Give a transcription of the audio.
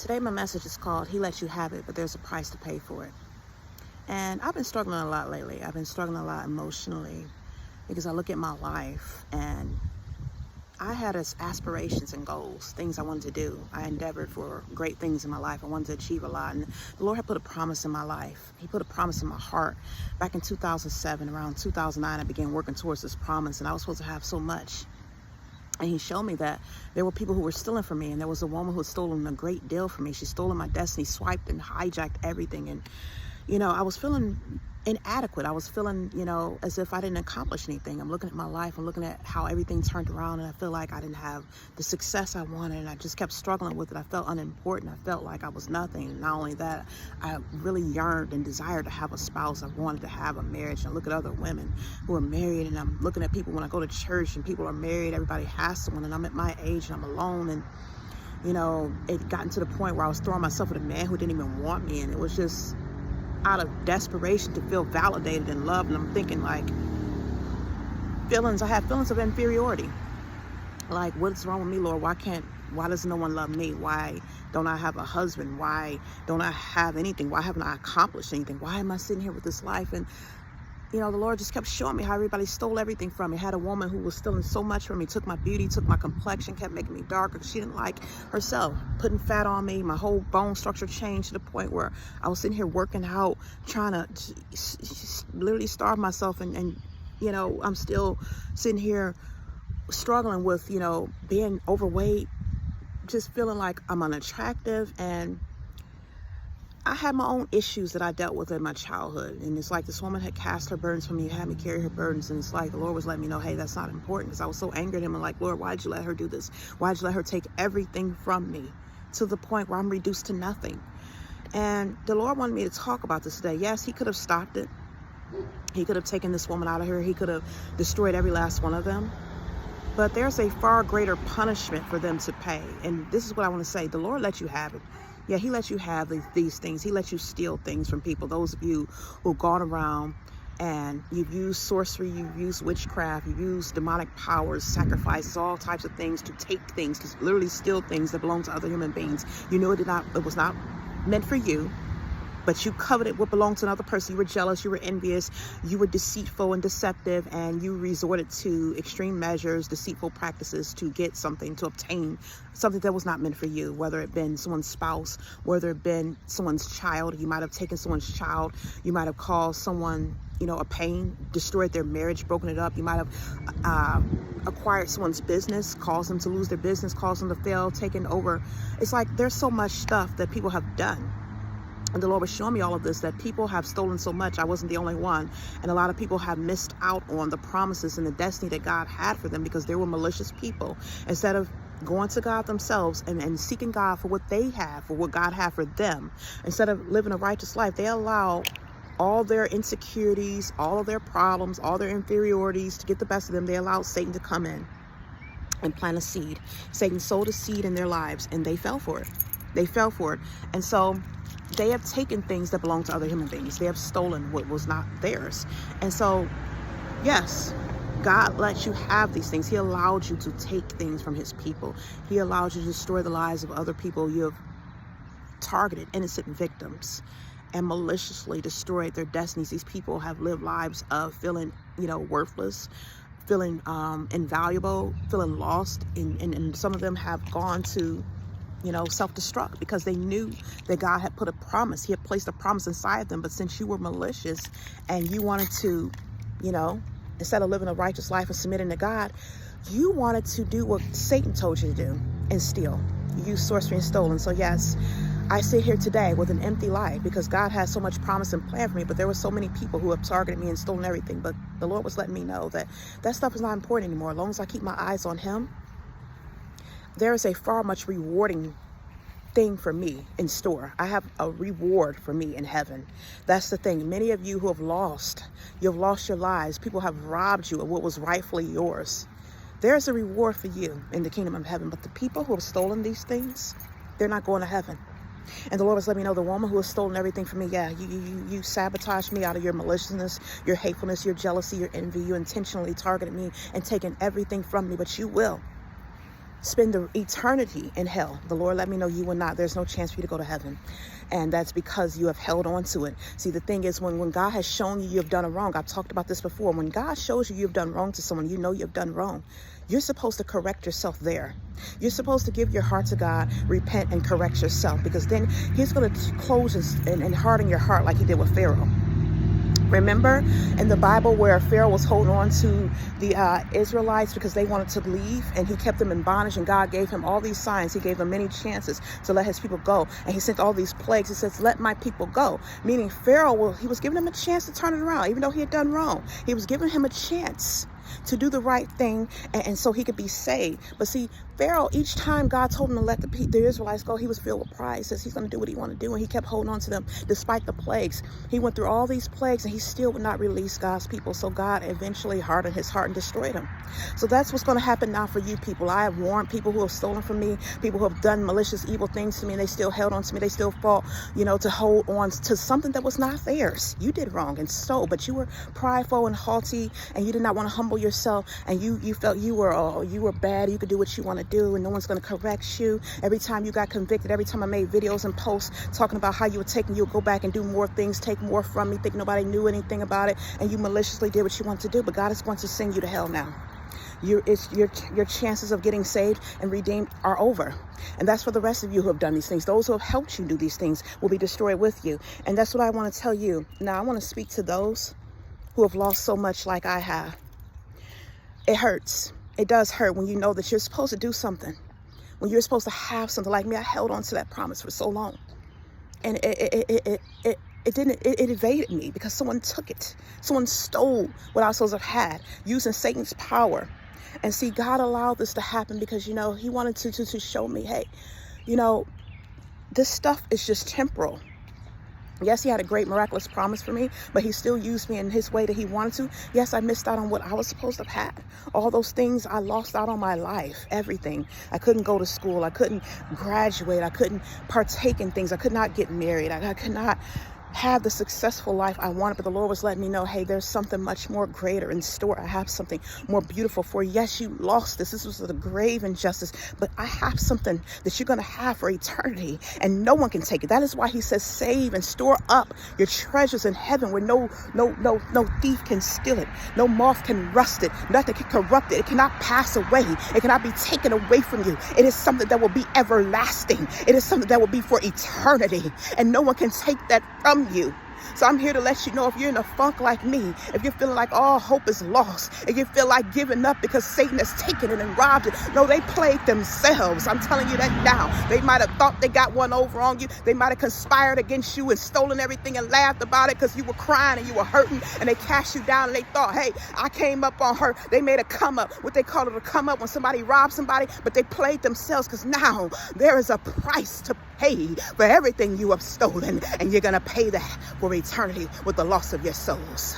Today my message is called He Lets You Have It, but there's a price to pay for it. And I've been struggling a lot lately. I've been struggling a lot emotionally because I look at my life and I had aspirations and goals, things I wanted to do. I endeavored for great things in my life. I wanted to achieve a lot. And the Lord had put a promise in my life. He put a promise in my heart. Back in 2007, around 2009, I began working towards this promise, and I was supposed to have so much. And he showed me that there were people who were stealing from me, and there was a woman who had stolen a great deal from me. She stole my destiny, swiped and hijacked everything. And, I was feeling inadequate. I was feeling, as if I didn't accomplish anything. I'm looking at my life. I'm looking at how everything turned around, and I feel like I didn't have the success I wanted, and I just kept struggling with it. I felt unimportant. I felt like I was nothing. And not only that, I really yearned and desired to have a spouse. I wanted to have a marriage. And I look at other women who are married, and I'm looking at people when I go to church and people are married. Everybody has someone, and I'm at my age and I'm alone. And it gotten to the point where I was throwing myself at a man who didn't even want me, and it was just out of desperation to feel validated and loved. And I'm thinking I have feelings of inferiority. Like, what's wrong with me, Lord? Why does no one love me? Why don't I have a husband? Why don't I have anything? Why haven't I accomplished anything? Why am I sitting here with this life? And the Lord just kept showing me how everybody stole everything from me. I had a woman who was stealing so much from me, took my beauty, took my complexion, kept making me darker because she didn't like herself, putting fat on me. My whole bone structure changed to the point where I was sitting here working out, trying to literally starve myself. And I'm still sitting here struggling with, being overweight, just feeling like I'm unattractive. And I had my own issues that I dealt with in my childhood. And it's like this woman had cast her burdens from me, had me carry her burdens. And it's like the Lord was letting me know, hey, that's not important. Because I was so angry at him and like, Lord, why'd you let her do this? Why'd you let her take everything from me to the point where I'm reduced to nothing? And the Lord wanted me to talk about this today. Yes, he could have stopped it. He could have taken this woman out of here. He could have destroyed every last one of them. But there's a far greater punishment for them to pay. And this is what I want to say. The Lord lets you have it. Yeah, he lets you have these things. He lets you steal things from people. Those of you who've gone around and you've used sorcery, you've used witchcraft, you've used demonic powers, sacrifices, all types of things to take things, to literally steal things that belong to other human beings. You knew it was not meant for you, but you coveted what belonged to another person. You were jealous, you were envious, you were deceitful and deceptive, and you resorted to extreme measures, deceitful practices to get something, to obtain something that was not meant for you, whether it been someone's spouse, whether it been someone's child. You might have taken someone's child. You might have caused someone, a pain, destroyed their marriage, broken it up. You might have acquired someone's business, caused them to lose their business, caused them to fail, taken over. It's like there's so much stuff that people have done. And the Lord was showing me all of this, that people have stolen so much. I wasn't the only one. And a lot of people have missed out on the promises and the destiny that God had for them because they were malicious people. Instead of going to God themselves and seeking God for what they have, for what God had for them, instead of living a righteous life, they allow all their insecurities, all of their problems, all their inferiorities to get the best of them. They allowed Satan to come in and plant a seed. Satan sowed a seed in their lives, and they fell for it. They fell for it. And so they have taken things that belong to other human beings. They have stolen what was not theirs. And so, yes, God lets you have these things. He allowed you to take things from his people. He allowed you to destroy the lives of other people. You have targeted innocent victims and maliciously destroyed their destinies. These people have lived lives of feeling, worthless, feeling invaluable, feeling lost. And some of them have gone to self-destruct because they knew that God had put a promise. He had placed a promise inside them. But since you were malicious and you wanted to, instead of living a righteous life and submitting to God, you wanted to do what Satan told you to do and steal. You used sorcery and stolen. So yes, I sit here today with an empty life because God has so much promise and plan for me, but there were so many people who have targeted me and stolen everything. But the Lord was letting me know that stuff is not important anymore. As long as I keep my eyes on him, there is a far much rewarding thing for me in store. I have a reward for me in heaven. That's the thing. Many of you who have lost, you've lost your lives. People have robbed you of what was rightfully yours. There's a reward for you in the kingdom of heaven. But the people who have stolen these things, they're not going to heaven. And the Lord was letting me know, the woman who has stolen everything from me, yeah, you sabotaged me out of your maliciousness, your hatefulness, your jealousy, your envy. You intentionally targeted me and taken everything from me, but you will spend the eternity in hell. The Lord let me know you will not. There's no chance for you to go to heaven. And that's because you have held on to it. See, the thing is, when God has shown you have done a wrong, I've talked about this before. When God shows you you've done wrong to someone, you know you've done wrong. You're supposed to correct yourself there. You're supposed to give your heart to God, repent, and correct yourself, because then he's going to close and harden your heart like he did with Pharaoh. Remember in the Bible where Pharaoh was holding on to the Israelites because they wanted to leave, and he kept them in bondage, and God gave him all these signs. He gave them many chances to let his people go, and he sent all these plagues. He says, let my people go, meaning Pharaoh, he was giving him a chance to turn it around, even though he had done wrong. He was giving him a chance to do the right thing, and so he could be saved. But see, Pharaoh, each time God told him to let the Israelites go, he was filled with pride. He says he's going to do what he wanted to do, and he kept holding on to them despite the plagues. He went through all these plagues, and he still would not release God's people. So God eventually hardened his heart and destroyed him. So that's what's going to happen now for you people. I have warned people who have stolen from me, people who have done malicious, evil things to me, and they still held on to me. They still fought, to hold on to something that was not theirs. You did wrong and stole, but you were prideful and haughty, and you did not want to humble yourself, and you felt you were bad. You could do what you want to do, and no one's going to correct you. Every time you got convicted, every time I made videos and posts talking about how you were taking, you would go back and do more things, take more from me, think nobody knew anything about it, and you maliciously did what you wanted to do. But God is going to send you to hell now. Your chances of getting saved and redeemed are over. And that's for the rest of you who have done these things. Those who have helped you do these things will be destroyed with you. And that's what I want to tell you. Now, I want to speak to those who have lost so much like I have. It hurts. It does hurt when you know that you're supposed to do something. When you're supposed to have something. Like me, I held on to that promise for so long. And it evaded me because someone took it. Someone stole what I was supposed to have had using Satan's power. And see, God allowed this to happen because, he wanted to show me, hey, this stuff is just temporal. Yes, he had a great miraculous promise for me, but he still used me in his way that he wanted to. Yes, I missed out on what I was supposed to have had. All those things I lost out on my life, everything. I couldn't go to school. I couldn't graduate. I couldn't partake in things. I could not get married. I could not have the successful life I wanted, but the Lord was letting me know, hey, there's something much more greater in store. I have something more beautiful for you. Yes, you lost this. This was a grave injustice, but I have something that you're going to have for eternity, and no one can take it. That is why he says, save and store up your treasures in heaven where no thief can steal it. No moth can rust it. Nothing can corrupt it. It cannot pass away. It cannot be taken away from you. It is something that will be everlasting. It is something that will be for eternity, and no one can take that from you. So I'm here to let you know, if you're in a funk like me, if you're feeling like all hope is lost, if you feel like giving up because Satan has taken it and robbed it, no, they played themselves. I'm telling you that now. They might have thought they got one over on you. They might have conspired against you and stolen everything and laughed about it because you were crying and you were hurting, and they cast you down and they thought, hey, I came up on her. They made a come up, what they call it, a come up when somebody robs somebody, but they played themselves because now there is a price to pay for everything you have stolen, and you're going to pay that for eternity with the loss of your souls.